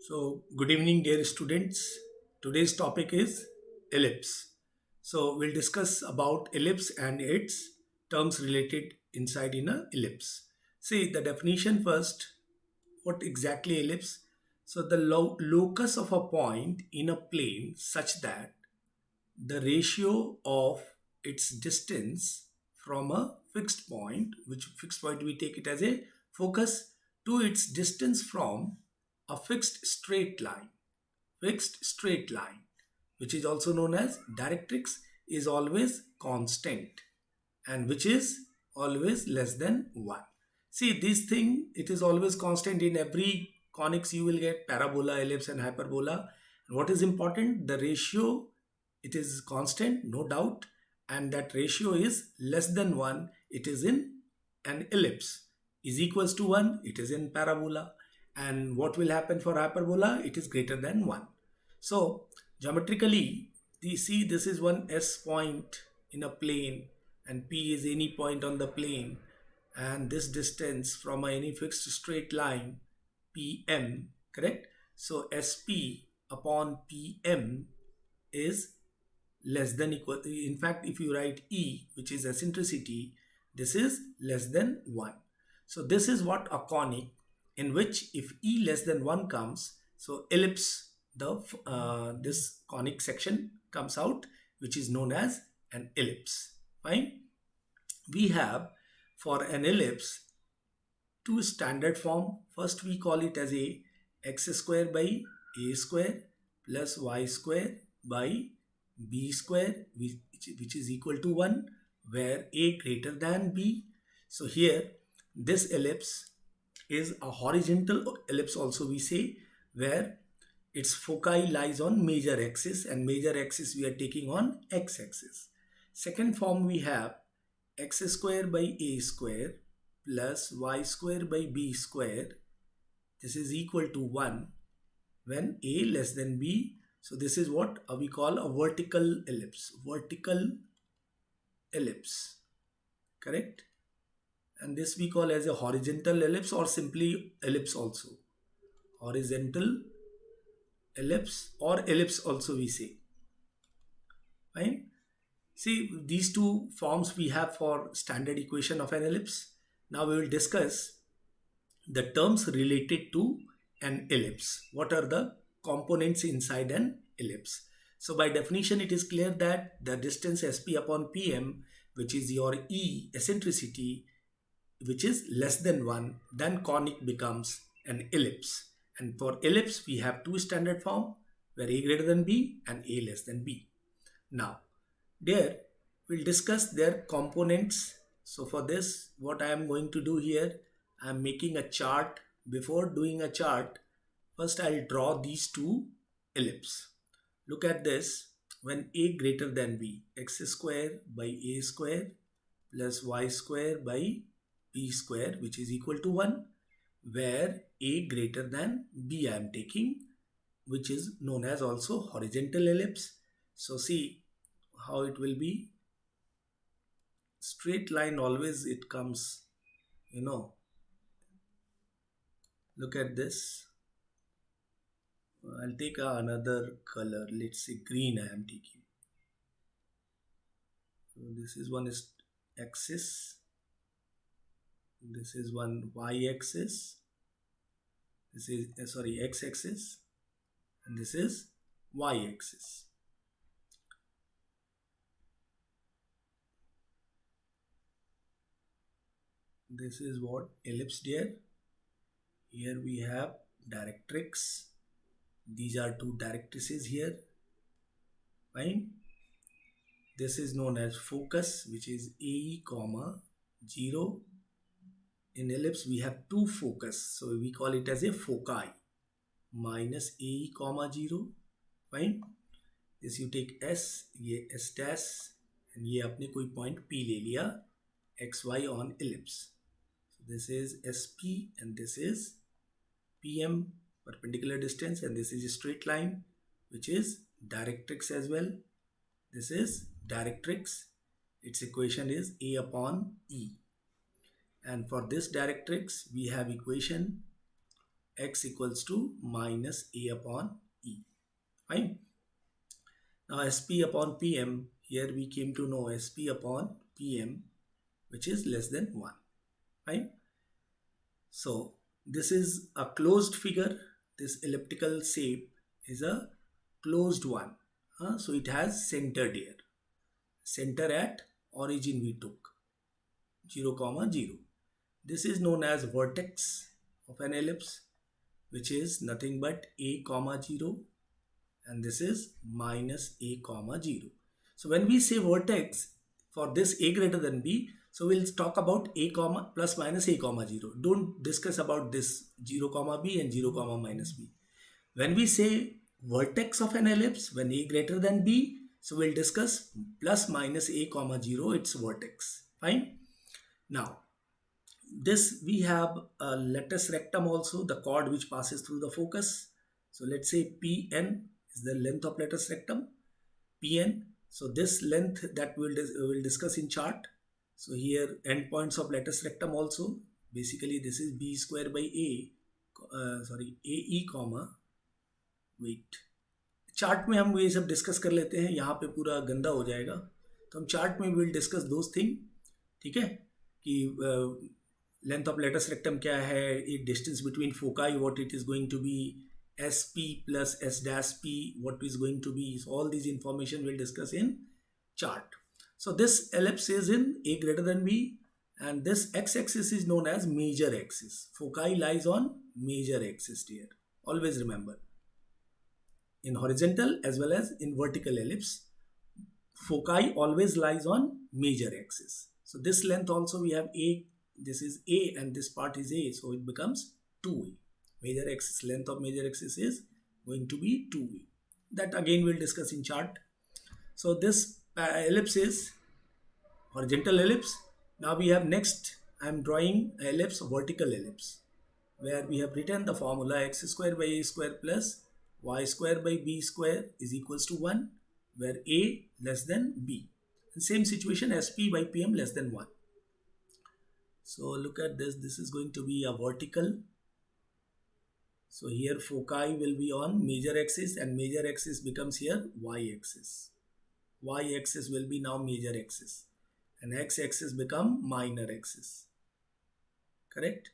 So, good evening, dear students. Today's topic is ellipse. So, we'll discuss about ellipse and its terms related inside in a ellipse. See the definition first. What exactly ellipse? So, the locus of a point in a plane such that the ratio of its distance from a fixed point, which fixed point we take it as a focus, to its distance from a fixed straight line, which is also known as directrix, is always constant and which is always less than 1. See this thing, it is always constant in every conics. You will get parabola, ellipse and hyperbola. And what is important? The ratio, it is constant, no doubt, and that ratio is less than 1. It is in an ellipse. Is equals to 1, it is in parabola. And what will happen for hyperbola? It is greater than 1. So geometrically, we see this is one S point in a plane and P is any point on the plane, and this distance from any fixed straight line PM, correct? So SP upon PM is less than equal. In fact, if you write E, which is eccentricity, this is less than 1. So this is what a conic, in which if E less than 1 comes, so ellipse, the this conic section comes out, which is known as an ellipse. Fine. We have for an ellipse two standard form. First we call it as a x square by a square plus y square by b square, which is equal to 1, where a greater than b. So here this ellipse is a horizontal ellipse also we say, where its foci lies on major axis, and major axis we are taking on x axis. Second form we have x square by a square plus y square by b square. This is equal to 1 when a less than b. So this is what we call a vertical ellipse. Vertical ellipse, correct? And this we call as a horizontal ellipse or simply ellipse also. Horizontal ellipse or ellipse also we say. Fine. See these two forms we have for standard equation of an ellipse. Now we will discuss the terms related to an ellipse. What are the components inside an ellipse? So by definition, it is clear that the distance SP upon PM, which is your E eccentricity, which is less than 1, then conic becomes an ellipse. And for ellipse, we have two standard form, where A greater than B and A less than B. Now, there we'll discuss their components. So for this, what I am going to do here, I am making a chart. Before doing a chart, first I'll draw these two ellipse. Look at this. When a greater than b, x square by a square plus y square by b square, which is equal to 1, where a greater than b I am taking, which is known as also horizontal ellipse. So see how it will be. Straight line always it comes, you know. Look at this. I'll take another color. Let's say green I am taking. So this is one is axis. This is one y axis. This is sorry, x axis, and this is y axis. This is what ellipse there. Here we have directrix. These are two directrices here. Fine. This is known as focus, which is AE comma 0. In ellipse we have two focus, so we call it as a foci, minus AE comma 0. Fine. This you take S, ये S dash, and ये आपने कोई point P ले लिया XY on ellipse. So this is SP and this is PM, perpendicular distance, and this is a straight line, which is directrix as well. This is directrix. Its equation is A upon E. And for this directrix, we have equation x equals to minus a upon e. Fine. Now sp upon pm, here we came to know sp upon pm, which is less than 1. Fine. So this is a closed figure. This elliptical shape is a closed one. So it has center here. Center at origin we took 0 comma 0. This is known as vertex of an ellipse, which is nothing but a comma 0, and this is minus a comma 0. So when we say vertex for this a greater than b, so we'll talk about a comma plus minus a comma 0. Don't discuss about this 0 comma b and 0 comma minus b. When we say vertex of an ellipse, when a greater than b, so we'll discuss plus minus a comma 0, its vertex. Fine. Now this we have a latus rectum also, the chord which passes through the focus. So let's say pn is the length of latus rectum, pn. So this length that we'll discuss in chart. So here endpoints of latus rectum also, basically this is b square by a ae comma, wait chart में हम ये सब discuss कर लेते हैं, यहाँ पे पूरा गंदा हो जाएगा, तो हम चार्ट में विल डिस्कस दोस थिंग. ठीक है, कि लेंथ ऑफ लेटस रेक्टम क्या है, एक distance between foci what it is going to be, S P plus S dash P what is going to be, all this information will discuss in chart. So this ellipse is in a greater than b, and this x-axis is known as major axis. Foci lies on major axis here. Always remember. In horizontal as well as in vertical ellipse, foci always lies on major axis. So this length also we have a, this is a and this part is a, so it becomes 2a. Major axis, length of major axis is going to be 2a. That again we'll discuss in chart. So this ellipse is horizontal ellipse. Now we have next, I am drawing ellipse, vertical ellipse, where we have written the formula x square by a square plus y square by b square is equals to 1, where a less than b. And same situation, sp by pm less than 1. So look at this, this is going to be a vertical. So here foci will be on major axis, and major axis becomes here y axis. Y axis will be now major axis, and x axis become minor axis. Correct?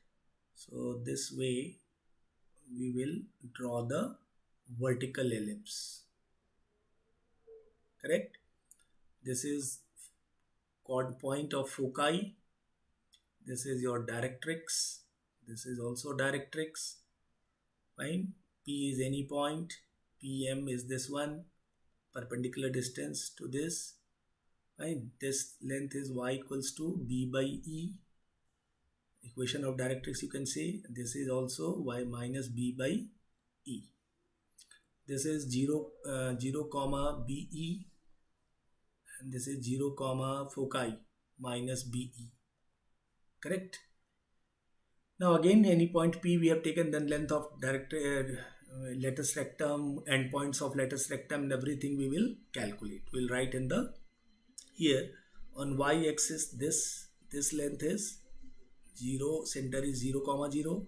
So this way we will draw the vertical ellipse. Correct? This is chord point of foci. This is your directrix. This is also directrix. Fine. P is any point. PM is this one, perpendicular distance to this. Fine. This length is y equals to b by e. Equation of directrix you can say. This is also y minus b by e. This is 0 comma be, and this is 0 comma foci minus be. Correct? Now again any point p we have taken, then length of latus rectum, endpoints of latus rectum, and everything we will calculate. We'll write in the here on y axis this length is 0, center is 0 comma 0.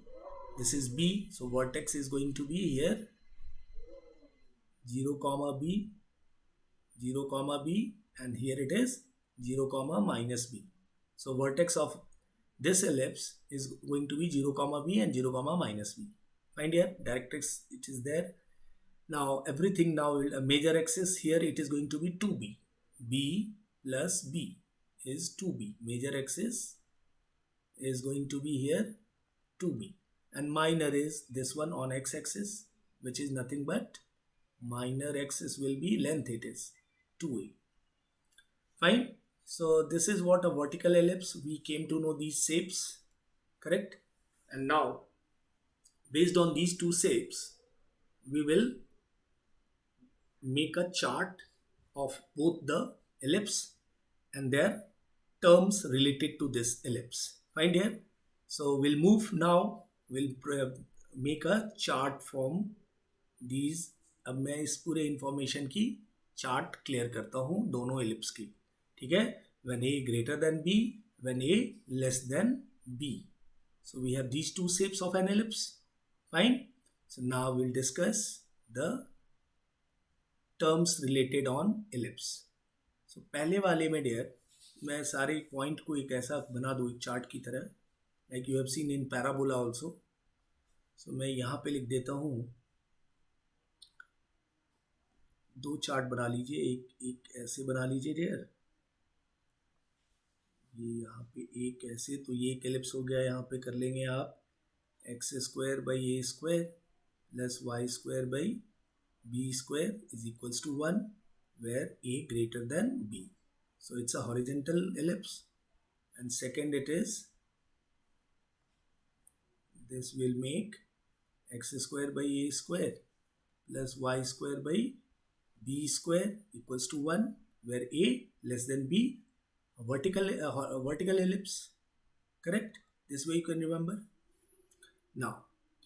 This is b, so vertex is going to be here 0 comma b, 0 comma b, and here it is 0 comma minus b. So vertex of this ellipse is going to be 0 comma b and 0 comma minus b. Find here directrix, it is there. Now everything, now a major axis here it is going to be 2b. b plus b is 2b. Major axis is going to be here 2b, and minor is this one on x-axis, which is nothing but minor axis will be length, it is 2a. Fine. So this is what a vertical ellipse, we came to know these shapes. Correct? And now based on these two shapes we will make a chart of both the ellipse and their terms related to this ellipse. Find here. So we'll move now, we'll make a chart from these. अब मैं इस पूरे information की chart clear करता हूँ दोनों ellipse की. ठीक है, when a greater than b, when a less than b. So we have these two shapes of an ellipse. Fine. So now we'll discuss the terms related on ellipse. So पहले वाले में dear मैं सारे point को एक ऐसा बना दूँ एक चार्ट की तरह, like you have seen in parabola also. So मैं यहाँ पे लिख देता हूँ, दो चार्ट बना लीजिए, एक एक ऐसे बना लीजिए डियर, ये यहाँ पे एक ऐसे, तो ये एक एलिप्स हो गया. यहाँ पे कर लेंगे आप X square by A square plus Y square by B square is equals to 1 where a greater than b. So it's a horizontal ellipse. And second it is, this will make x square by a square plus y square by b square equals to 1 where a less than b, a vertical ellipse. Correct? This way you can remember. Now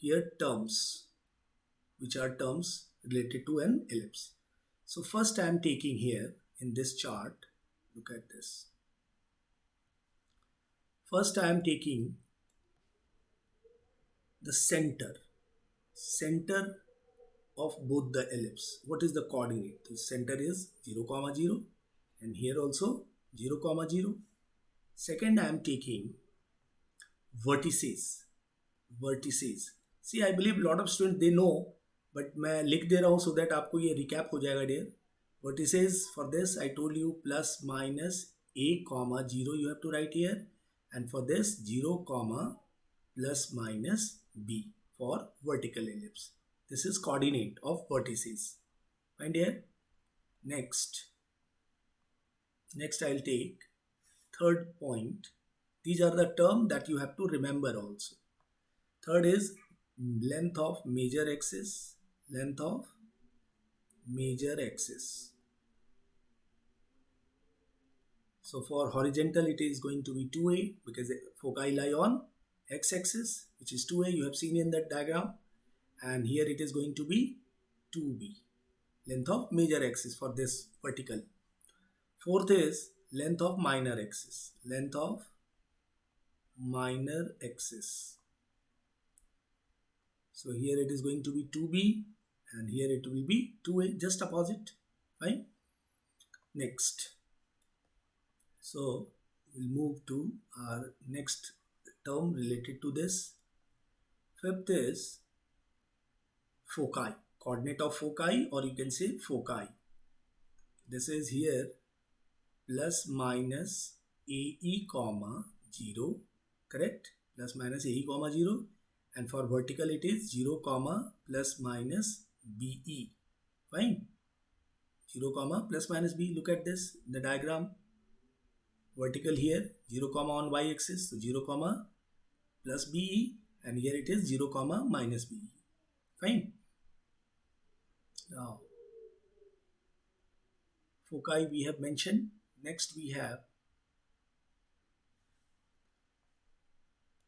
here terms, which are terms related to an ellipse. So first I am taking here in this chart, look at this. First I am taking the center of both the ellipse. What is the coordinate? The center is 0, 0 and here also 0, 0. Second I am taking vertices. See, I believe a lot of students they know, but मैं लिख दे रहा हूँ so that आपको ये recap हो जाएगा dear. Vertices for this I told you plus minus A comma 0 you have to write here, and for this 0 comma plus minus B for vertical ellipse. This is coordinate of vertices. Fine dear. Next I will take third point. These are the term that you have to remember also. Third is length of major axis. So for horizontal it is going to be 2a because the foci lie on x-axis, which is 2a, you have seen in that diagram, and here it is going to be 2b, length of major axis for this vertical. Fourth is length of minor axis. So here it is going to be 2b and here it will be 2a, just opposite. Fine. Next, so we'll move to our next term related to this. Fifth is foci, coordinate of foci, or you can say foci. This is here plus minus ae comma 0, correct? Plus minus ae comma 0, and for vertical it is 0 comma plus minus be. Fine. 0 comma plus minus b. Look at this, the diagram. Vertical here 0 comma on y axis, so 0 comma plus be, and here it is 0 comma minus be. Fine. Now foci we have mentioned. Next we have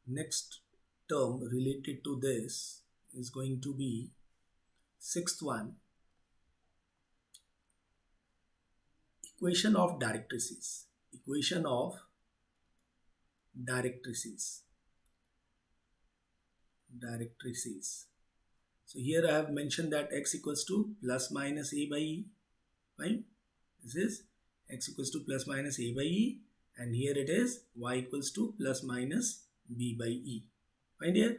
next term related to this is going to be sixth one, equation of directrices. So here I have mentioned that x equals to plus minus a by e. Fine. This is x equals to plus minus a by e, and here it is y equals to plus minus b by e. Fine here.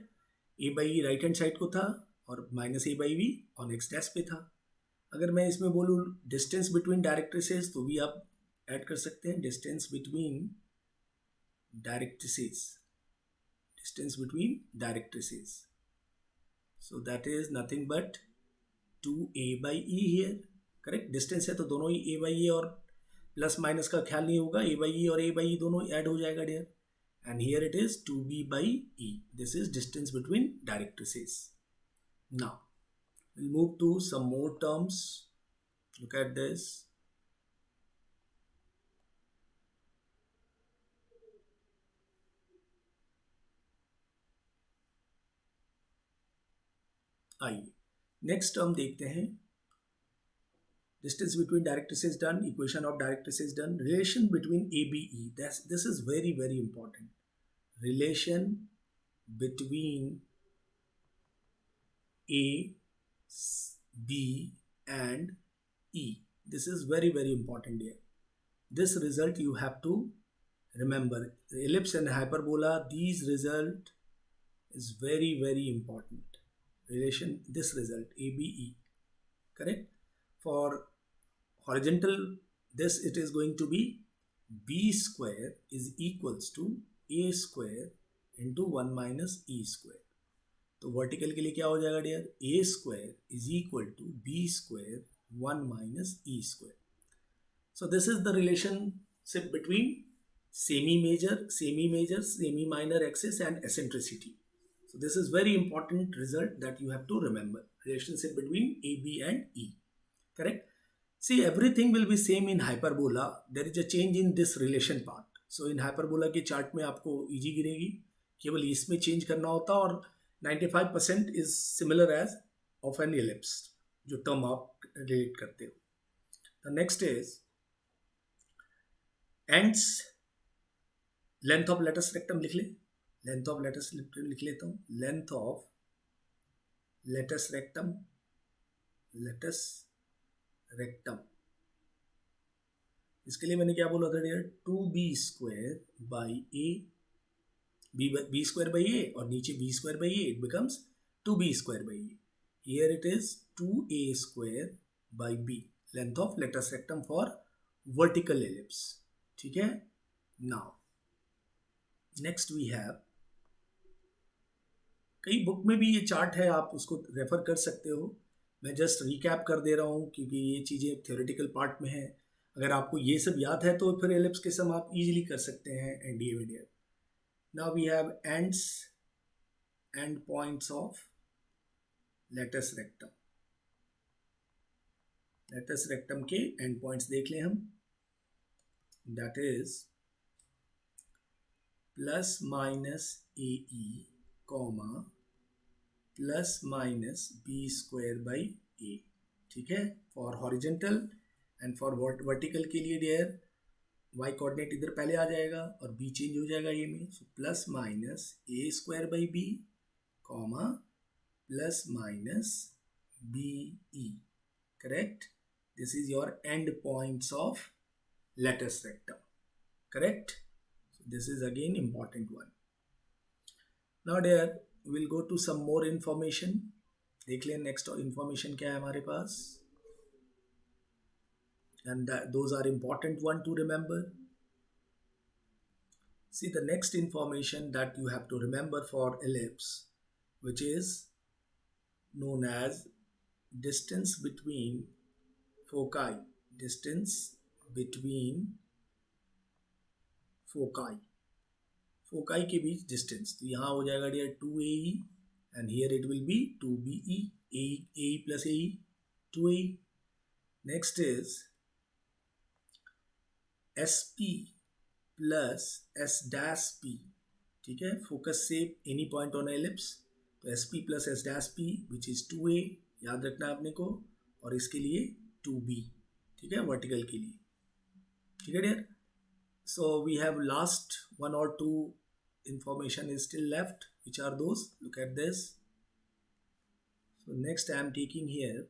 a by e right hand side को था और minus a by b on x dash पे था. अगर मैं इसमें बोलूँ distance between directrices, तो भी आप ऐड कर सकते हैं. Distance between directrices, so that is nothing but 2a by e here. Correct. Distance है तो दोनों ही a by e और प्लस माइनस का ख्याल नहीं होगा, a by e और a by e दोनों ऐड हो जाएगा dear. And here it is 2b by e. This is distance between directrices. Now we'll move to some more terms. Look at this. आइए next term देखते हैं. Distance between directrices done, equation of directrices done, relation between ABE. This is very, very important. Relation between A, B and E. This is very very important here. This result you have to remember. The ellipse and hyperbola, these result is very very important. Relation, this result ABE, correct? For horizontal, this it is going to be B square is equals to A square into 1 minus E square. तो vertical के लिए क्या हो जाएगा dear? A square is equal to B square 1 minus E square. So this is the relationship between semi-major, semi-minor axis and eccentricity. So this is very important result that you have to remember. Relationship between AB and E. Correct? See, everything will be same in hyperbola. There is a change in this relation part. So in hyperbola के chart में आपको easy गिरेगी, केवल इसमें change करना होता, और 95% is similar as of an ellipse, जो टर्म आप रिलेट करते हो. The next is ends length of latus rectum. लिख ले, लेंथ ऑफ लेटस रेक्टम लिख लेता हूँ. Length of latus rectum, latus rectum, इसके लिए मैंने क्या बोला था dear? 2b square by a, b square by a, और नीचे b square by a, it becomes 2b square by a. Here it is 2a square by b, length of latus rectum for vertical ellipse. ठीक है. Now next we have, कई book में भी ये chart है, आप उसको रेफर कर सकते हो. मैं जस्ट रिकैप कर दे रहा हूँ क्योंकि ये चीज़ें थ्योरेटिकल पार्ट में है. अगर आपको ये सब याद है तो फिर एलिप्स के सम आप इजीली कर सकते हैं एनडीए में dear. Now we have ends, and points of latus rectum. Latus rectum के एंड पॉइंट्स देख लें हम. That is plus minus a e comma plus minus b square by a. ठीक है, for horizontal. And for vertical के लिए dear Y coordinate इधर पहले आ जाएगा और बी चेंज हो जाएगा ए में. So plus minus A square by B comma plus minus B E. Correct. This is your end points of latus rectum. Correct. This is again important one. Now dear we'll go to some more information. देख लें next information क्या है हमारे पास, and those are important one to remember. See, the next information that you have to remember for ellipse, which is known as distance between foci. Distance between foci. Foci के बीच distance. तो यहाँ हो जाएगा dear 2AE and here it will be 2BE. AE plus AE 2AE. Next is SP plus S dash P. ठीक है, focus से any point on ellipse. तो SP plus S dash P which is 2A, याद रखना है अपने को, और इसके लिए 2B. ठीक है, वर्टिकल के लिए. ठीक है dear. So we have last one or two information is still left. Which are those? Look at this. So next I am taking here,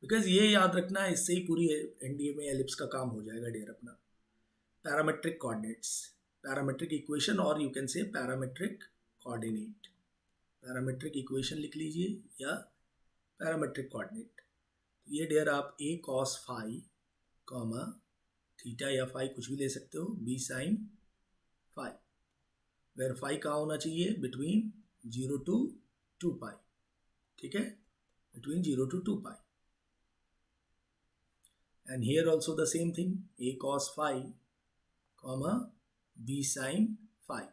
because ये याद रखना है, इससे ही पूरी एनडीए में एलिप्स का काम हो जाएगा डियर अपना. पैरामेट्रिक कोऑर्डिनेट्स, पैरामेट्रिक इक्वेशन, और you can say parametric coordinate. Parametric equation लिख लीजिए या पैरामेट्रिक कोऑर्डिनेट. ये डियर आप a cos phi comma theta या फाई कुछ भी ले सकते हो, b sine phi, where phi कहाँ होना चाहिए? Between 0 to 2 pi. ठीक है, between 0 to 2 pi. And here also the same thing, a cos phi comma b sine phi,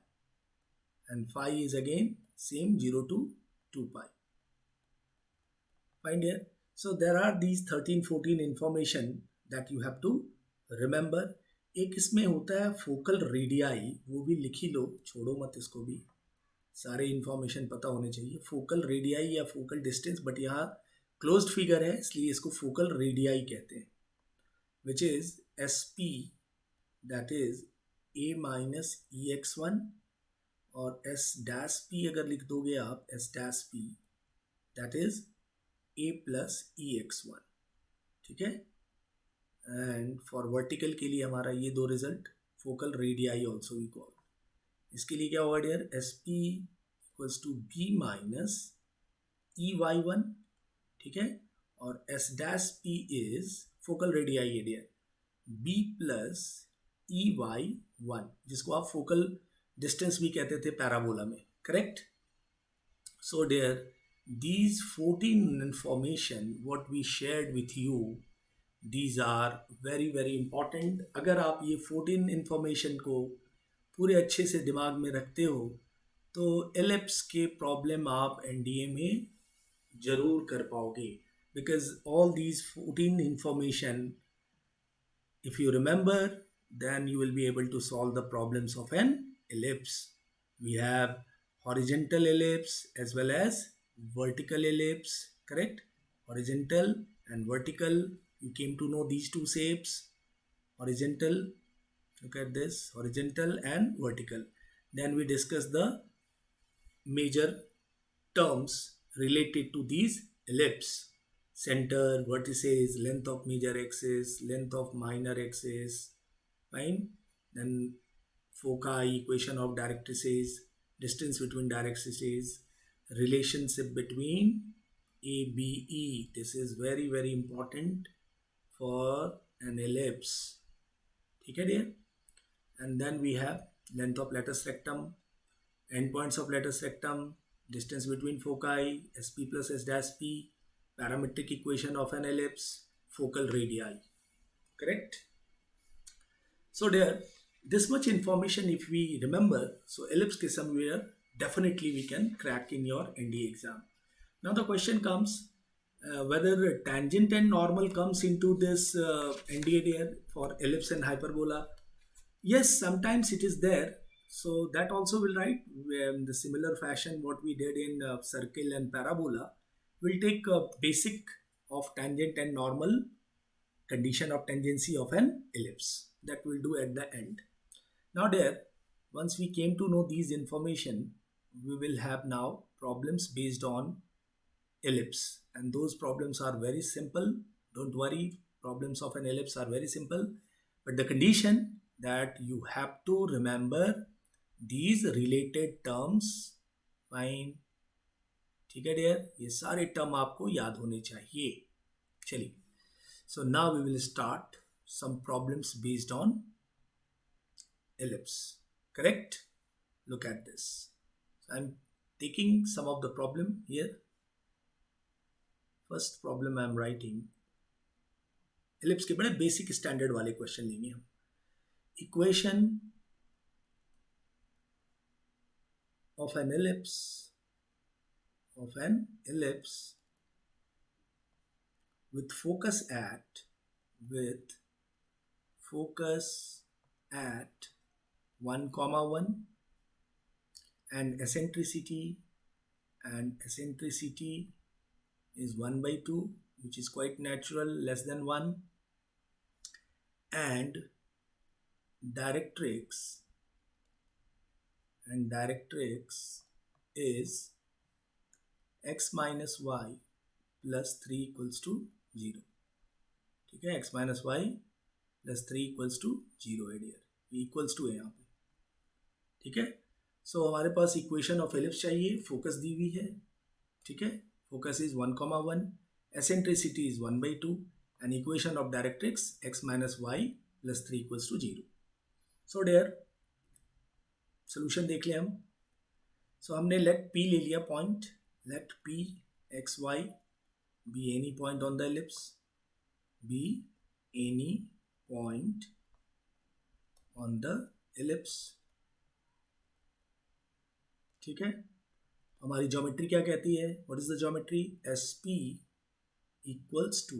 and phi is again same 0 to 2 pi. Fine dear. So there are these 13-14 information that you have to remember. एक इसमें होता है focal radii, वो भी लिखी लो, छोड़ो मत इसको भी, सारे इंफॉर्मेशन पता होने चाहिए. फोकल रेडियाई या फोकल डिस्टेंस, बट यहाँ क्लोज्ड फिगर है इसलिए इसको फोकल रेडियाई कहते हैं. Which is SP, that is A minus EX1, और एस डैश पी अगर लिख दोगे आप, S dash P that is a plus E x one, ठीक है। एंड फॉर वर्टिकल के लिए हमारा ये दो result, focal radii also we call, इसके लिए क्या होगा dear, S P equals to b minus e y one, ठीक है। और S dash P is focal radii dear, b plus e y one, जिसको आप फोकल डिस्टेंस भी कहते थे पैराबोला में, correct. So dear these 14 information what we shared with you, these are very very important. अगर आप ये 14 information को पूरे अच्छे से दिमाग में रखते हो तो एलिप्स के प्रॉब्लम आप एनडीए में ज़रूर कर पाओगे, because all these 14 information if you remember, then you will be able to solve the problems of an ellipse. We have horizontal ellipse as well as vertical ellipse, correct? Horizontal and vertical, you came to know these two shapes. Horizontal, look at this, horizontal and vertical. Then we discuss the major terms related to these ellipse: center, vertices, length of major axis, length of minor axis, fine. Then foci, equation of directrices, distance between directrices, relationship between ABE. This is very very important for an ellipse, ठीक है dear. And then we have length of latus rectum, endpoints of latus rectum, distance between foci, SP plus S dash P, parametric equation of an ellipse, focal radii, correct. So dear, this much information if we remember, so ellipse के somewhere definitely we can crack in your NDA exam. Now the question comes, whether tangent and normal comes into this NDA there for ellipse and hyperbola. Yes, sometimes it is there. So that also will write in the similar fashion what we did in circle and parabola. We'll take a basic of tangent and normal, condition of tangency of an ellipse. That we'll do at the end. Now there, once we came to know these information, we will have now problems based on ellipse. And those problems are very simple. Don't worry, problems of an ellipse are very simple. But the condition that you have to remember these related terms, fine, ठीक है dear, ये सारे term आपको याद होने चाहिए। चलिए, so now we will start some problems based on ellipse, correct? Look at this. So I'm taking some of the problem here. First problem I am writing, ellipse के बड़े बेसिक स्टैंडर्ड वाले question लेंगे हम। Equation of an ellipse with focus at 1 comma 1 and eccentricity is 1 by 2, which is quite natural, less than 1, and directrix is x minus y plus 3 equals to 0, ठीक है। x minus y plus 3 equals to 0 है dear, ये equals to है यहाँ पे, ठीक है। So हमारे पास इक्वेशन ऑफ एलिप्स चाहिए, फोकस दी हुई है, ठीक है। Focus is 1 comma 1, eccentricity is 1 by 2 and equation of directrix x minus y plus 3 equals to 0. So dear solution देख लें हम। सो हमने लेट p ले लिया point, let p x y be any point on the ellipse, be any point on the ellipse, ठीक है। हमारी ज्योमेट्री क्या कहती है, what is the geometry, S P equals to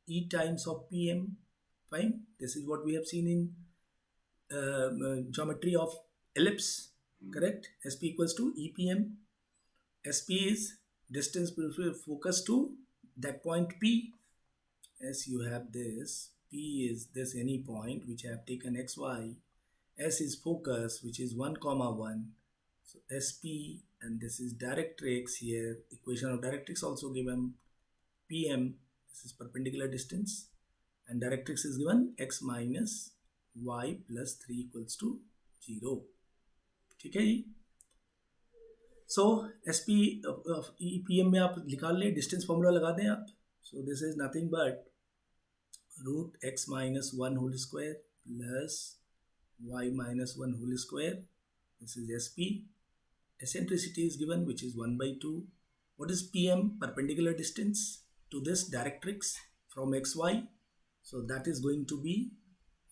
e times of P M, fine. This is what we have seen in geometry of ellipse, correct? SP equals to EPM. SP is distance between focus to that point P. As you have this, P is this any point which I have taken XY. S is focus, which is 1 comma 1. So SP, and this is directrix here. Equation of directrix also given. PM, this is perpendicular distance, and directrix is given x minus y plus 3 equals to 0. ठीक है जी. So S P P M में आप निकाल लें, distance formula लगा दें आप. So this is nothing but root x minus one whole square plus y minus 1 whole square. This is SP. Eccentricity is given, which is 1 by 2. What is PM? Perpendicular distance to this directrix from XY. So that is going to be,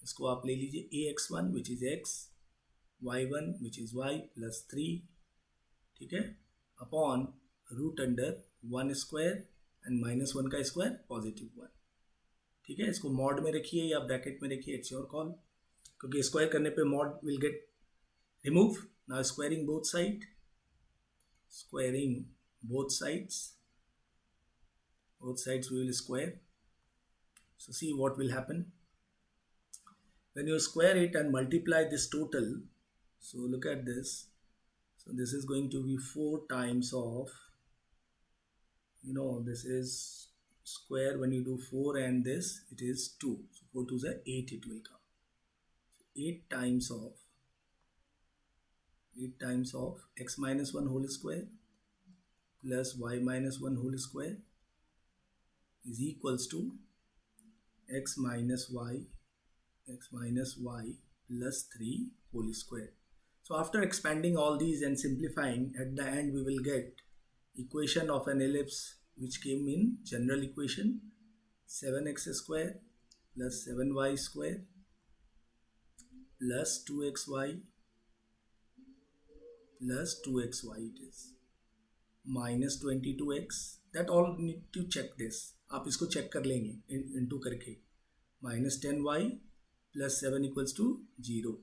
इसको आप ले लीजिए AX1 which is X, Y1 which is Y plus 3, ठीक है, upon root under 1 square and minus 1 का square positive 1. ठीक है, इसको मॉड में रखिए या ब्रैकेट में रखिए, इट्स योर कॉल, क्योंकि स्क्वायर करने पे mod will get remove. Now squaring both side, squaring both sides we will square. So see what will happen when you square it and multiply this total. So look at this. So this is going to be 4 times of, this is square. When you do 4 and this, it is 2. So 4 2 is 8, it will come. So 8 times of x minus 1 whole square plus y minus 1 whole square is equals to x minus y plus 3 whole square. So after expanding all these and simplifying, at the end we will get equation of an ellipse which came in general equation, 7x square plus 7y square plus 2xy plus 2xy, it is minus 22x. that all need to check this. आप इसको check कर लेंगे into करके. minus 10y plus 7 equals to 0.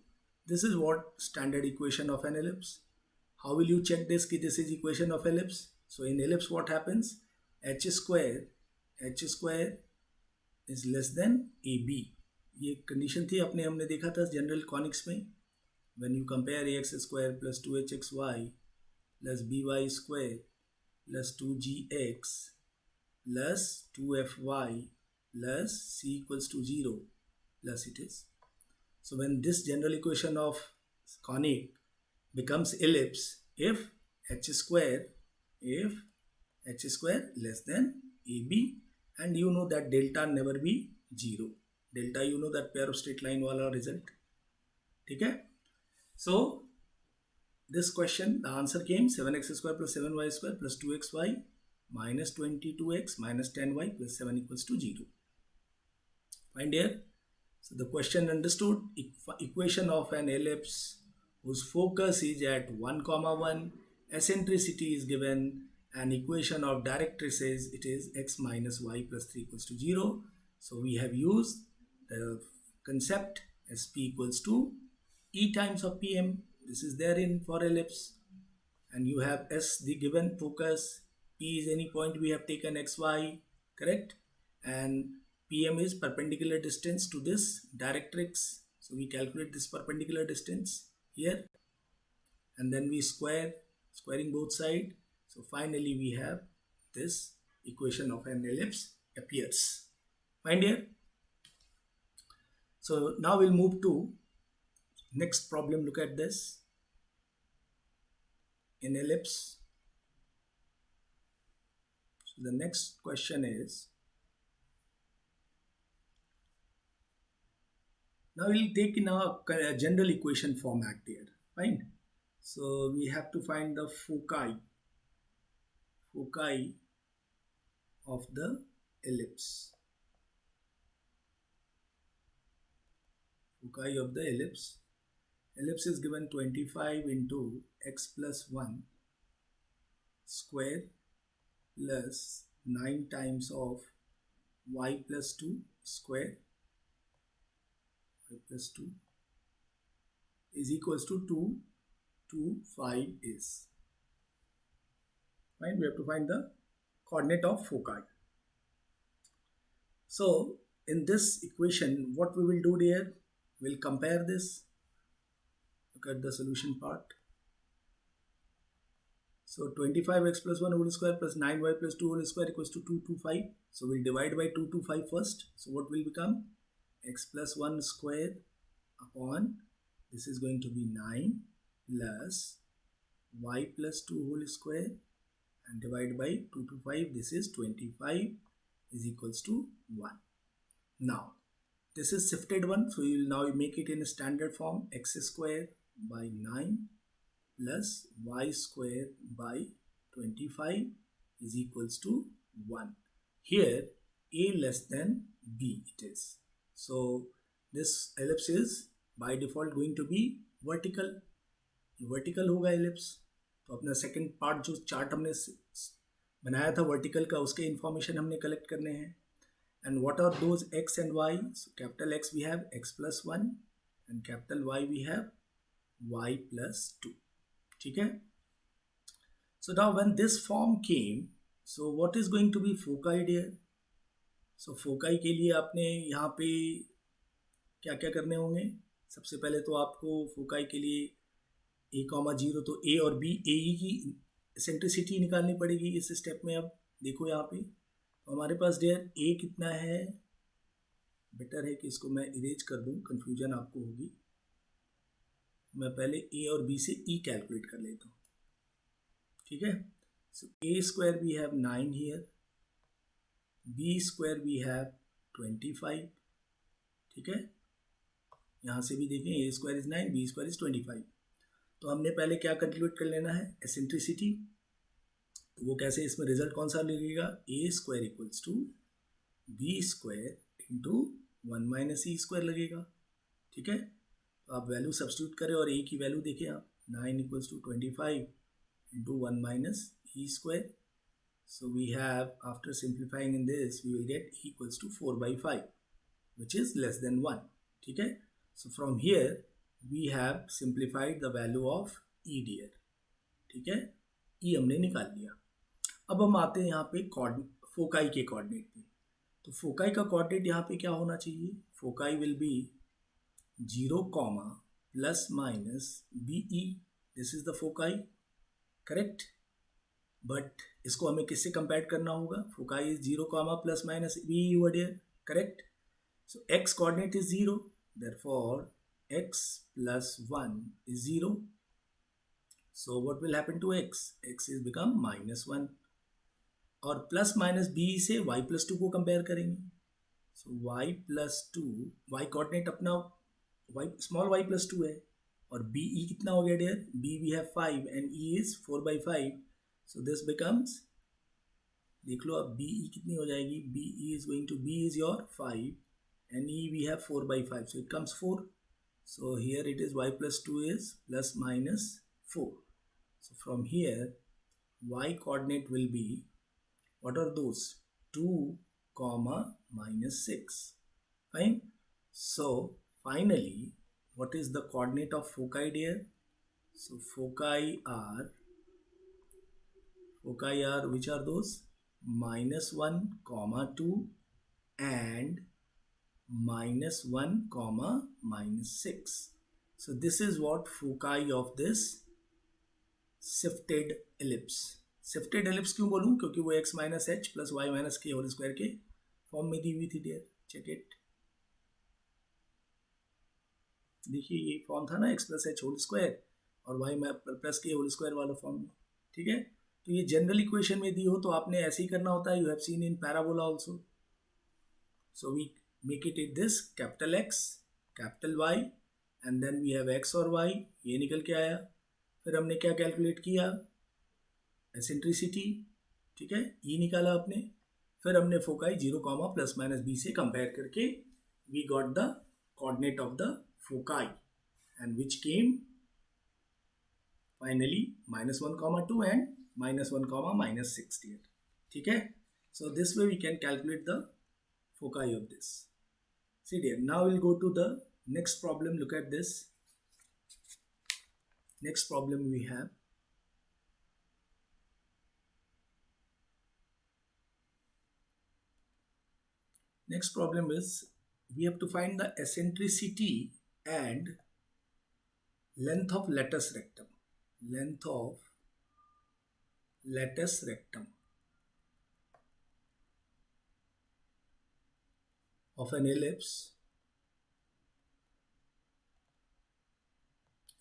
This is what standard equation of an ellipse. How will you check this कि this is equation of ellipse? So in ellipse what happens? h square is less than AB. ये condition थी अपने, हमने देखा था general conics में. When you compare ax square plus 2hxy plus by square plus 2gx plus 2fy plus c equals to 0 plus it is. So when this general equation of conic becomes ellipse if h square less than AB, and you know that delta never be 0. Delta, you know that pair of straight line वाला result. ठीक है. So this question, the answer came 7x square plus 7y square plus 2xy minus 22x minus 10y plus 7 equals to 0. Find here. So the question understood. Equation of an ellipse whose focus is at 1, 1, eccentricity is given, and equation of directrices, it is x minus y plus 3 equals to 0. So we have used the concept SP equals to E times of PM. This is there in for ellipse, and you have S the given focus, P is any point we have taken xy, correct, and PM is perpendicular distance to this directrix. So we calculate this perpendicular distance here, and then we squaring both sides. So finally we have this equation of an ellipse appears. Find here. So now we'll move to next problem. Look at this. In ellipse, so the next question is, now we'll take in a general equation format here. Fine. So we have to find the foci of the ellipse. Foci of the ellipse. Ellipse is given 25 into x plus 1 square plus 9 times of y plus 2 square, y plus 2 is equals to 2 to 5 is. Fine, we have to find the coordinate of foci. So in this equation, what we will do here, we'll compare this. Look at the solution part. So 25x plus 1 whole square plus 9y plus 2 whole square equals to 225. So we'll divide by 225 first. So what will become? X plus 1 square upon, this is going to be 9 plus y plus 2 whole square, and divide by 225. This is 25 is equals to 1. Now this is shifted one, so you will now make it in a standard form. X square by 9 plus y square by 25 is equals to 1. Here a less than b it is. So this ellipse is by default going to be vertical. Vertical होगा ellipse. तो अपना second part जो chart हमने बनाया था vertical का, उसके information हमने कलेक्ट करने हैं. And what are those x and y? So capital x we have x plus 1 and capital y we have y plus 2. ठीक है. So now when this form came, so what is going to be foci dear? So foci के लिए आपने यहाँ पे क्या क्या करने होंगे? सबसे पहले तो आपको फोकाई के लिए a, 0, तो a और b, ए की एसेंट्रिसिटी निकालनी पड़ेगी इस स्टेप में. अब देखो यहाँ पे तो हमारे पास डियर a कितना है? बेटर है कि इसको मैं इरेज कर दूँ, कन्फ्यूजन आपको होगी. मैं पहले a और b से e कैलकुलेट कर लेता हूँ. ठीक है. So a square we have 9 here, b square we have 25. ठीक है. यहाँ से भी देखें a square is 9, b square is 25. तो हमने पहले क्या कैलकुलेट कर लेना है? एसेंट्रिसिटी. तो वो कैसे, इसमें रिजल्ट कौन सा लगेगा? A square equals to b square into 1 minus e square लगेगा. ठीक है. तो आप वैल्यू सब्स्टिट्यूट करें और ए की वैल्यू देखें आप, 9 equals to 25 into 1 minus e square. So we have, after simplifying in this, we will get e equals to 4/5 which is less than 1. ठीक है. So from here we have simplified the value of e dear. ठीक है. e हमने निकाल लिया. अब हम आते हैं यहाँ पे फोकाई के कोऑर्डिनेट पे. तो फोकाई का कोऑर्डिनेट यहाँ पे क्या होना चाहिए? Foci will be 0, plus minus B e. This is the foci. Correct. But इसको हमें किससे कंपेयर करना होगा? Foci is 0, plus minus B e हुआ dear. Correct. So x coordinate is 0, therefore x plus 1 is 0. So what will happen to x? x is become -1. और plus minus b से y plus 2 को compare करेंगे. So y plus 2, y coordinate अपना y small y plus 2 है, और b e कितना हो गया dear? b we have 5 and e is 4/5. So this becomes, देख लो अब b e कितनी हो जाएगी? b e is going to, b is your 5 and e we have 4/5, so it comes 4. So here it is y plus 2 is plus minus 4. So from here y coordinate will be, what are those? 2, -6. Fine. So finally what is the coordinate of foci dear? So foci are which are those? -1, 2 and -1, -6. So this is what foci of this shifted ellipse. Shifted ellipse क्यों बोलूँ? क्योंकि वो x minus h plus y minus k whole square के form में दी हुई थी dear. Check it. देखिए ये फॉर्म था ना, x plus h whole square और y plus k whole square वाला फॉर्म में. ठीक है. तो ये जनरल इक्वेशन में दी हो तो आपने ऐसे ही करना होता है. You have seen in parabola also. So we make it this capital X, capital Y, and then we have X और Y. ये निकल के आया. फिर हमने क्या कैलकुलेट किया? एसेंट्रिसिटी. ठीक है. E निकाला आपने. फिर हमने फोकाई 0, प्लस माइनस b से कंपेयर करके we got the coordinate of the foci, and which came finally -1, 2 and -1, -6 here. ठीक है. So this way we can calculate the foci of this. See dear, now we'll go to the next problem. Look at this. Next problem we have. Next problem is we have to find the eccentricity and length of latus rectum. Length of latus rectum of an ellipse.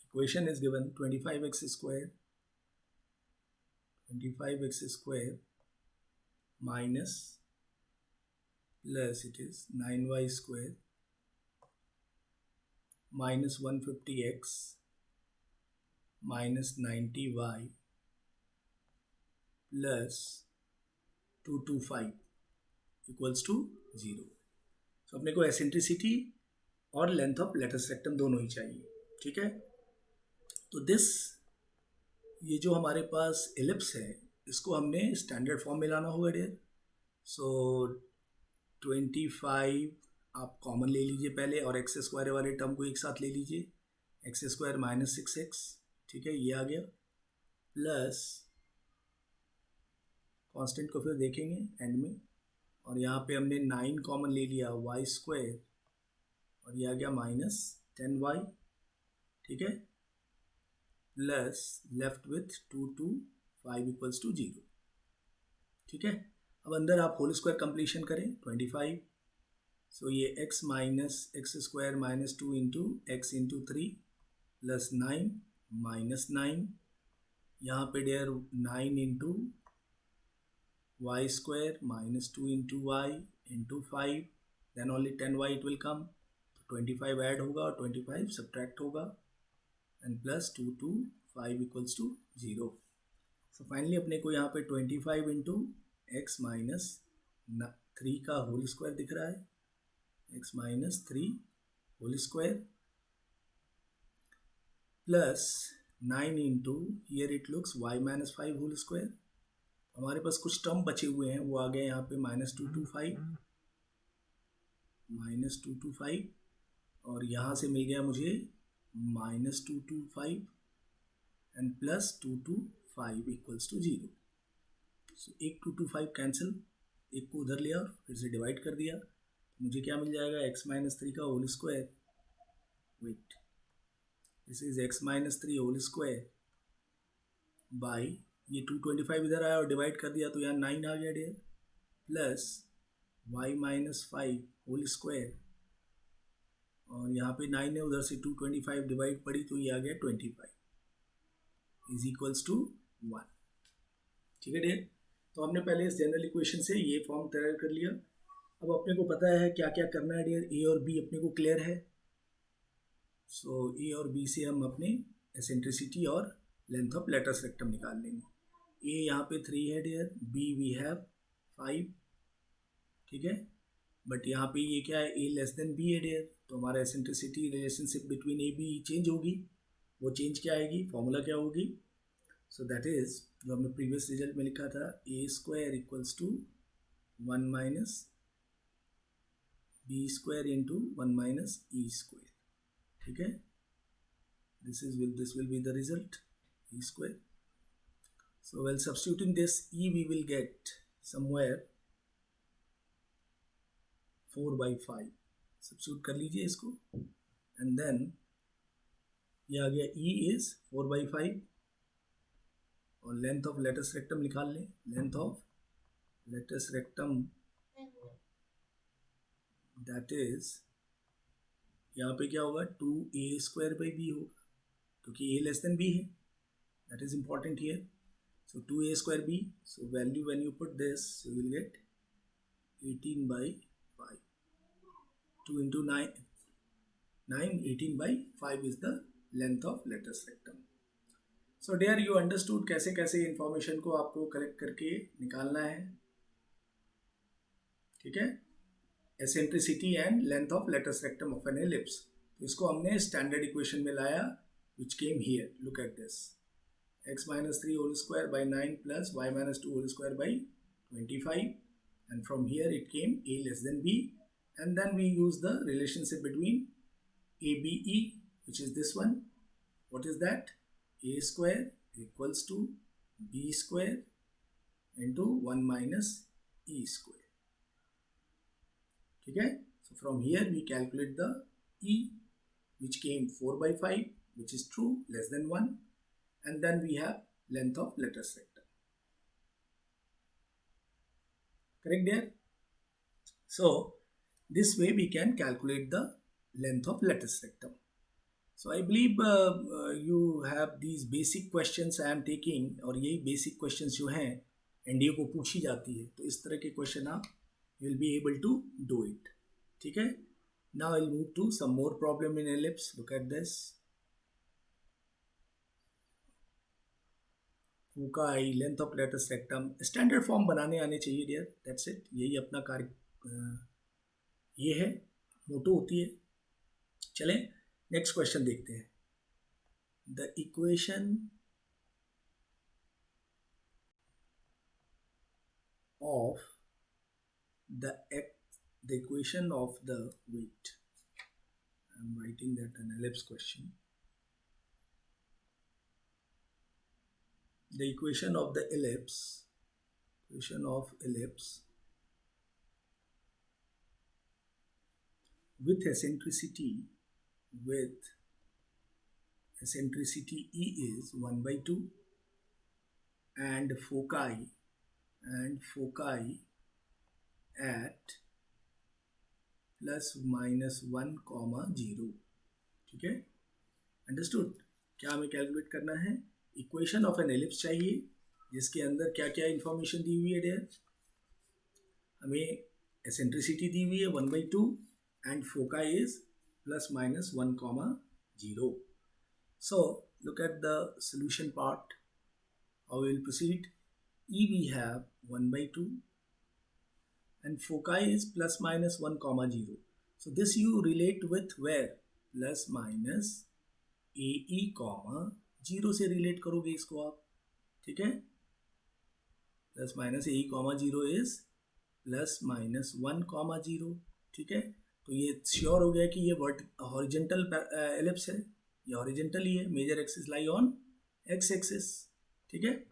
Equation is given 25x square minus plus it is 9y square minus 150x minus 90y plus 225 equals to 0. तो अपने को eccentricity और length of latus rectum दोनों ही चाहिए. ठीक है, तो ये जो हमारे पास एलिप्स है इसको हमने स्टैंडर्ड फॉर्म में लाना होगा डियर. सो 25 आप कॉमन ले लीजिए पहले और एक्स स्क्वायर वाले टर्म को एक साथ ले लीजिए. एक्स स्क्वायर माइनस 6x, ठीक है, ये आ गया, प्लस कांस्टेंट को फिर देखेंगे एंड में, और यहाँ पे हमने 9 कॉमन ले लिया, वाई स्क्वायर, और ये आ गया माइनस 10y, ठीक है, plus left with 2 to 5 equals to 0. ठीक है, अब अंदर आप होल स्क्वायर कंप्लीशन करें 25. सो ये x minus x square minus 2 into x into 3 plus 9 minus 9, यहाँ पे dear 9 into y square minus 2 into y into 5, then only 10y it will come. तो 25 ऐड होगा और 25 सब्ट्रैक्ट होगा, and plus 2 to 5 equals to 0. So finally अपने को यहाँ पे 25 इंटू एक्स माइनस 3 का होल स्क्वायर दिख रहा है, x minus 3 whole square plus 9 into here it looks y minus 5 whole square. हमारे पास कुछ टर्म बचे हुए हैं, वो आ गए यहाँ पे माइनस 225 और यहाँ से मिल गया मुझे minus 225 and plus 225 equals to 0. So एक 225 कैंसिल, एक को उधर लिया और फिर से डिवाइड कर दिया, तो मुझे क्या मिल जाएगा, x माइनस 3 का whole square, wait, this is x minus 3 whole square by ये 225 इधर आया और डिवाइड कर दिया तो यहाँ 9 आ गया dear, plus y minus 5 whole square, और यहाँ पे 9 है, उधर से 225 डिवाइड पड़ी तो ये आ गया 25 इज इक्वल्स टू 1. ठीक है डियर, तो हमने पहले इस जनरल इक्वेशन से ये फॉर्म तैयार कर लिया. अब अपने को पता है क्या क्या करना है डियर, ए और बी अपने को क्लियर है. सो ए और बी से हम अपने एसेंट्रिसिटी और लेंथ ऑफ लेटस रेक्टम निकाल लेंगे. ए यहाँ पे 3 है डियर, बी वी हैव 5, ठीक है, बट यहाँ पे ये क्या है, ए लेस देन बी है डियर, तो हमारा eccentricity relationship between A B change होगी. वो चेंज क्या आएगी, फॉर्मूला क्या होगी, सो दैट इज जो हमने प्रीवियस रिजल्ट में लिखा था, a square equals to 1 minus b square into 1 minus e square. ठीक है, this will be the result, e square. So while substituting this e, we will get somewhere 4 by 5. Substitute कर लीजिए इसको, and then ये आ गया e is 4 by 5, और length of latus rectum निकाल लें. Length of latus rectum that is, यहाँ पे क्या होगा, 2a स्क्वायर बाई बी होगा, क्योंकि a लेस देन b है, that is important here. So 2a square b, so value when you put this, you will get 18 by 5. 2 into 9, 18 by 5 is the length of latus rectum. So dear, you understood कैसे कैसे information को आपको collect करके निकालना है. ठीक है, eccentricity and length of latus rectum of an ellipse. तो इसको हमने स्टैंडर्ड इक्वेशन में लाया, which came here, look at this, x minus 3 whole square by 9 plus y minus 2 whole square by 25, and from here it came a less than b, and then we use the relationship between ABE, which is this one. What is that? A square equals to b square into 1 minus e square. ठीक है, so from here we calculate the e, which came 4 by 5, which is true, less than 1. And then we have length of letus rectum. Correct there? So this way we can calculate the length of lattice rectum. So I believe you have these basic questions I am taking, और यही basic questions जो हैं NDA को पूछी जाती है, तो इस तरह के क्वेश्चन आप will be able to do it. ठीक है? Now I'll move to some more problem in ellipse. Look at this. Foci, length of lattice rectum, standard form बनाने आने चाहिए डियर. That's it. यही अपना कार्य ये है, मोटो होती है. चलें नेक्स्ट क्वेश्चन देखते हैं. The equation of the equation of the weight. I'm writing that an ellipse question. The equation of the ellipse, with eccentricity E is 1 by 2 and foci at ±1,0. ठीक है, अंडरस्टूड. क्या हमें कैलकुलेट करना है? Equation of an ellipse चाहिए जिसके अंदर क्या क्या इंफॉर्मेशन दी हुई है डियर. हमें एसेंट्रिसिटी दी हुई है 1/2 एंड फोका is ±1,0. So look at the solution part. How will proceed? E we have 1/2 and foci is ±1,0. So this you relate with where? Plus minus AE, 0 से रिलेट करोगे इसको आप. ठीक है, प्लस माइनस AE, 0 इज ±1,0. ठीक है, तो ये श्योर हो गया कि ये हॉरिजेंटल एलिप्स है. ये हॉरिजेंटल ही है. Major axis lie on x axis. ठीक है,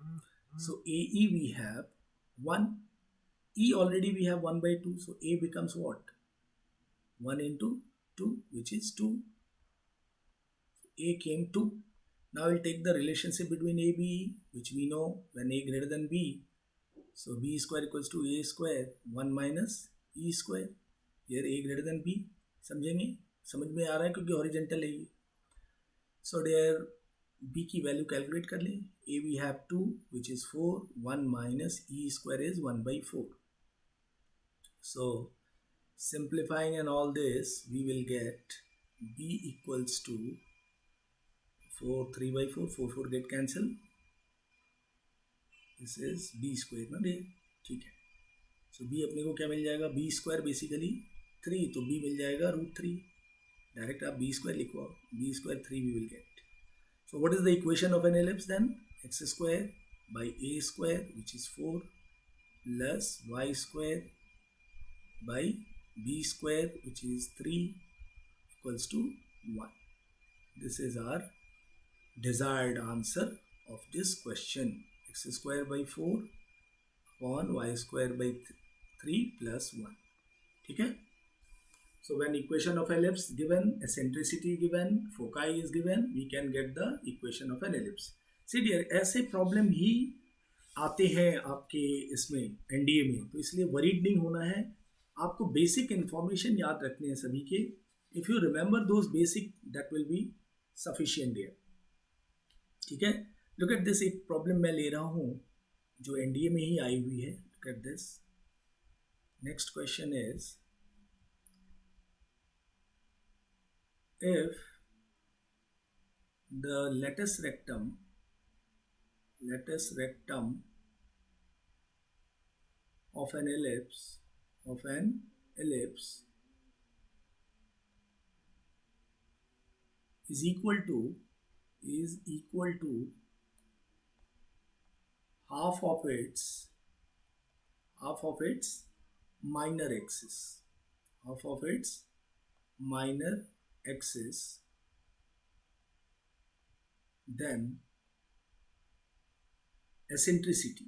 so AE we have 1, E already we have 1/2, so A becomes what? 1 into 2, which is 2. A came 2. Now we'll take the relationship between A, B, which we know when A greater than B. So B square equals to A square, 1 minus E square. Here A greater than B. समझेंगे? समझ में आ रहा है क्योंकि horizontal है ये. So there B की value calculate कर लें. A we have 2 which is 4. 1 minus E square is 1/4. So simplifying and all this, we will get B equals to 4, 3/4, 4 4 get cancel. This is B square ना day. ठीक है, so B अपने को क्या मिल जाएगा? B square basically 3, तो B मिल जाएगा √3. Direct आप B square लिखो. B square 3 we will get. So what is the equation of an ellipse then? X square by A square, which is 4, plus Y square by B square, which is 3, equals to 1. This is our desired answer of this question. X square by 4 upon Y square by 3 plus 1. ठीक है? So when equation of ellipse given, eccentricity given, foci is given, we can get the equation of an ellipse. See dear, ऐसे problem ही आते हैं आपके इसमें NDA में, तो इसलिए वरीड नहीं होना है. आपको बेसिक इंफॉर्मेशन याद रखने हैं सभी के. If you remember those basic, that will be sufficient dear. ठीक है, लुक एट दिस. एक प्रॉब्लम मैं ले रहा हूँ जो एनडीए में ही आई हुई है. Look at this. Next question is, if the lattice rectum of an ellipse is equal to half of its minor axis, then eccentricity,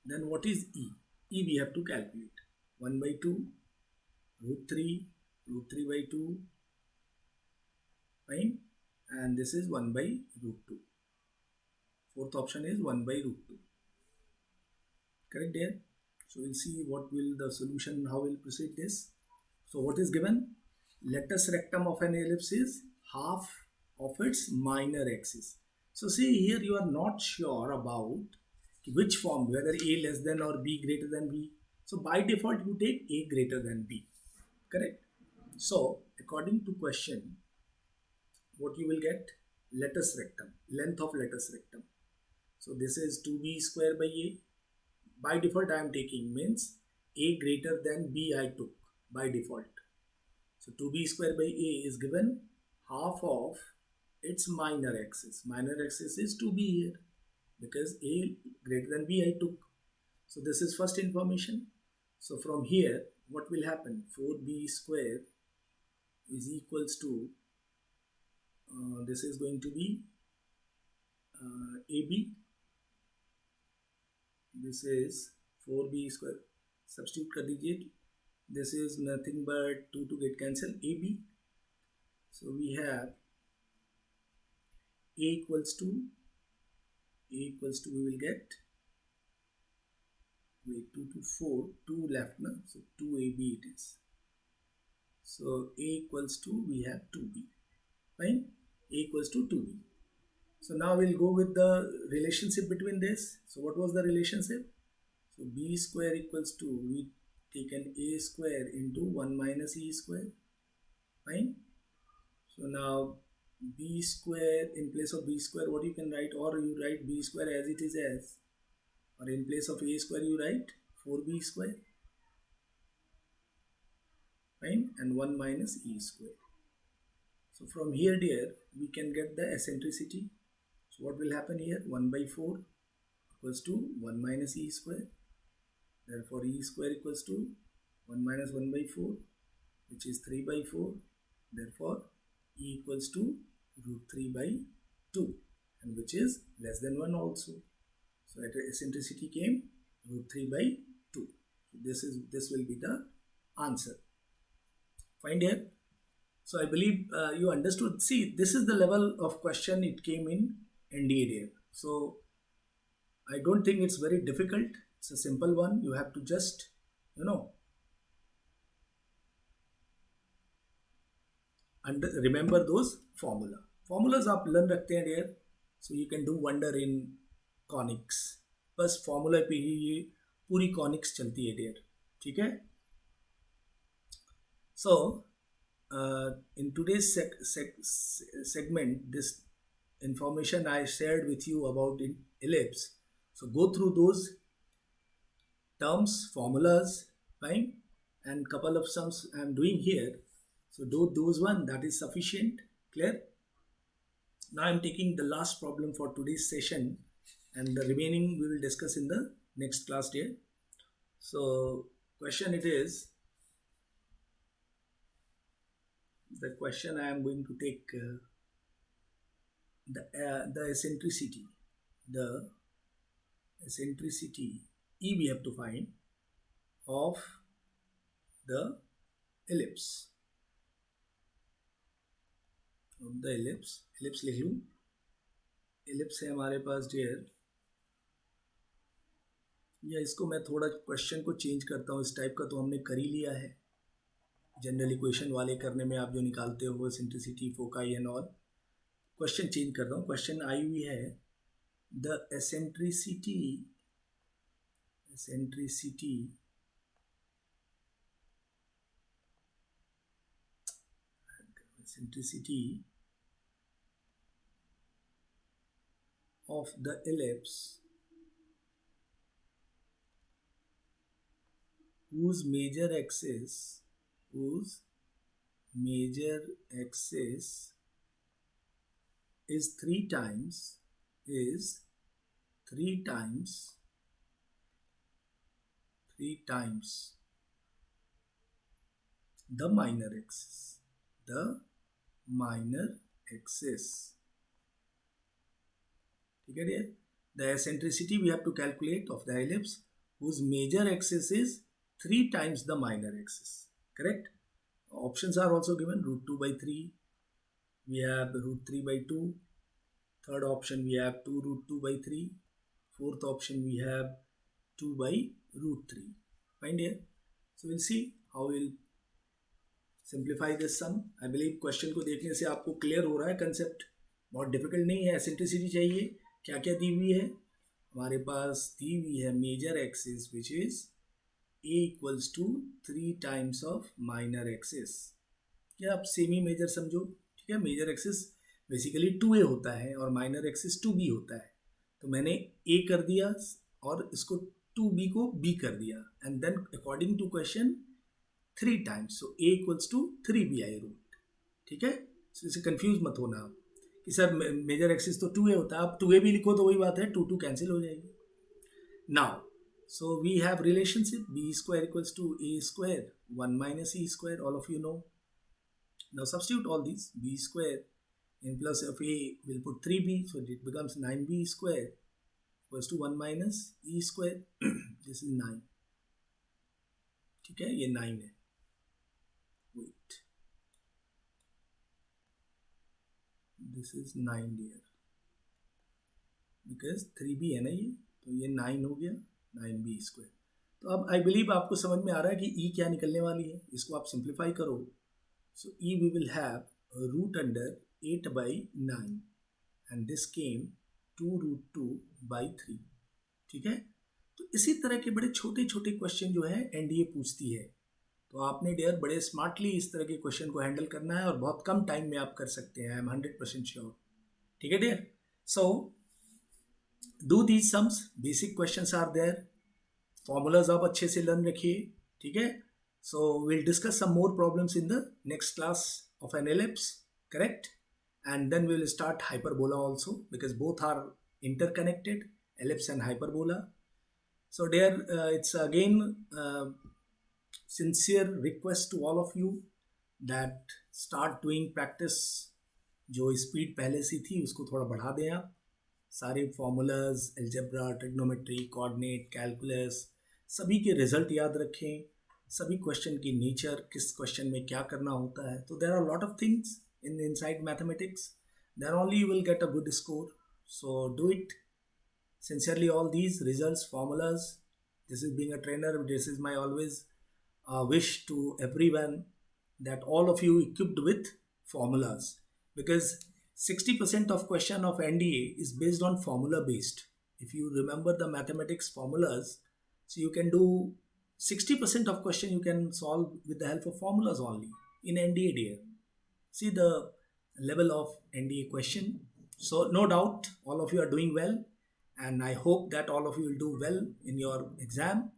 then what is E? E we have to calculate. 1/2, √3/2, fine, and this is 1/2. Fourth option is 1/2. Correct there? So we'll see what will the solution, how we'll proceed this. So what is given? Latus rectum of an ellipse is half of its minor axis. So see here you are not sure about which form, whether a less than or b greater than b. So by default you take a greater than b, correct? So according to question, what you will get? Latus rectum, length of latus rectum. So this is 2b square by a. By default I am taking, means a greater than b I took by default. So 2b square by a is given half of its minor axis. Minor axis is 2b here because a greater than b I took. So this is first information. So from here what will happen? 4b square is equals to, this is going to be AB. This is 4b square. Substitute कर दीजिए. This is nothing but 2 to get cancelled. AB. So we have A equals to we will get, wait, 2 to 4, 2 left now, so 2AB it is. So A equals to, we have 2B, fine, A equals to 2B. So now we'll go with the relationship between this. So what was the relationship? So B square equals to, we taken A square into 1 minus E square, fine. So now b square, in place of b square what you can write, or you write b square as it is as, or in place of a square you write 4b square, fine, and 1 minus e square. So from here dear we can get the eccentricity. So what will happen here? 1 by 4 equals to 1 minus e square. Therefore e square equals to 1 minus 1 by 4, which is 3 by 4. Therefore e equals to root 3 by 2, and which is less than 1 also. So at eccentricity came root 3 by 2. So this will be the answer. Fine here. So I believe you understood. See, this is the level of question it came in NDA here. So I don't think it's very difficult. It's a simple one. You have to just, remember those formulas आप learn रखते हैं dear. So you can do wonder in conics. बस formula पे ही ये पूरी conics चलती है dear. ठीक है? So in today's segment, this information I shared with you about in ellipse. So go through those terms, formulas, fine, and couple of sums I am doing here. So do those one, that is sufficient. Clear? Now I am taking the last problem for today's session, and the remaining we will discuss in the next class day. So question it is, the question I am going to take the eccentricity E we have to find of the ellipse. ellipse लिख लूँ. ellipse है हमारे पास dear, या इसको मैं थोड़ा question को change करता हूँ. इस टाइप का तो हमने कर ही लिया है. जनरल इक्वेशन वाले करने में आप जो निकालते हो eccentricity, foci and all. Question change कर रहा हूँ. क्वेश्चन आई हुई है, the eccentricity of the ellipse whose major axis is three times the minor axis. ठीक है dear? The eccentricity we have to calculate of the ellipse whose major axis is 3 times the minor axis. Correct? Options are also given. Root 2 by 3. We have root 3 by 2. Third option we have 2 root 2 by 3. Fourth option we have 2 by root 3. Find here. So we'll see how we'll simplify this sum. I believe question को देखने से आपको clear हो रहा है concept, बहुत difficult नहीं है. एसेंट्रिसिटी चाहिए. क्या क्या दी हुई है हमारे पास? दी हुई है major axis which is a equals to 3 times of minor axis. या आप सेमी मेजर समझो, ठीक है. मेजर एक्सिस बेसिकली 2a होता है और माइनर एक्सिस 2b होता है. तो मैंने a कर दिया और इसको 2b को b कर दिया, and then according to question 3 times, so a equals to 3bi root. ठीक है. सो इसे कंफ्यूज मत होना आप कि सर मेजर एक्सिस तो 2a होता है. आप 2a भी लिखो तो वही बात है, 2 कैंसिल हो जाएगी. Now so we have relationship b square equals to a square 1 minus e square, all of you know. Now substitute all these. B square in plus of a will put 3b, so it becomes 9b square equals to 1 minus e square. This is 9. ठीक है, ये 9 है. Wait, this is 9 dear, because 3b है ना ये, तो ये 9 हो गया, 9b स्क्वायर. तो अब आई बिलीव आपको समझ में आ रहा है कि e क्या निकलने वाली है. इसको आप सिंप्लीफाई करो. So e we will have root under 8 by 9 and this came 2 root 2 by 3. ठीक है. तो इसी तरह के बड़े छोटे छोटे क्वेश्चन जो है एनडीए पूछती है. तो आपने डियर बड़े स्मार्टली इस तरह के क्वेश्चन को हैंडल करना है और बहुत कम टाइम में आप कर सकते हैं. I am 100% sure. ठीक है dear. So do these sums. Basic questions are there. Formulas आप अच्छे से लर्न रखिए. ठीक है. So we'll discuss some more problems in the next class of an ellipse, correct? And then we'll start hyperbola also, because both are interconnected, ellipse and hyperbola. So dear, it's again sincere request to all of you that start doing practice. जो speed पहले सी थी उसको थोड़ा बढ़ा दें आप. सारे formulas, algebra, trigonometry, coordinate, calculus, सभी के रिजल्ट याद रखें. सभी क्वेश्चन की नेचर, किस क्वेश्चन में क्या करना होता है. तो there are lot of things in inside mathematics. There only you will get a good score. So do it sincerely. All these results, formulas, this is being a trainer, this is my always wish to everyone that all of you equipped with formulas, because 60% of question of NDA is based on formula based. If you remember the mathematics formulas, so you can do 60% of question you can solve with the help of formulas only in NDA dear. See the level of NDA question. So no doubt all of you are doing well, and I hope that all of you will do well in your exam.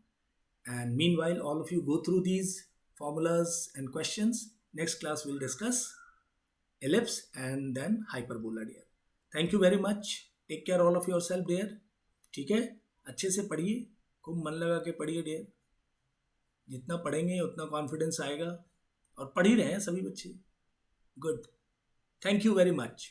And meanwhile, all of you go through these formulas and questions. Next class we'll discuss ellipse and then hyperbola dear. Thank you very much. Take care all of yourself dear. ठीक है. अच्छे से पढ़िए, खूब मन लगा के पढ़िए dear. जितना पढ़ेंगे उतना कॉन्फिडेंस आएगा, और पढ़ ही रहे हैं सभी बच्चे. Good. Thank you very much.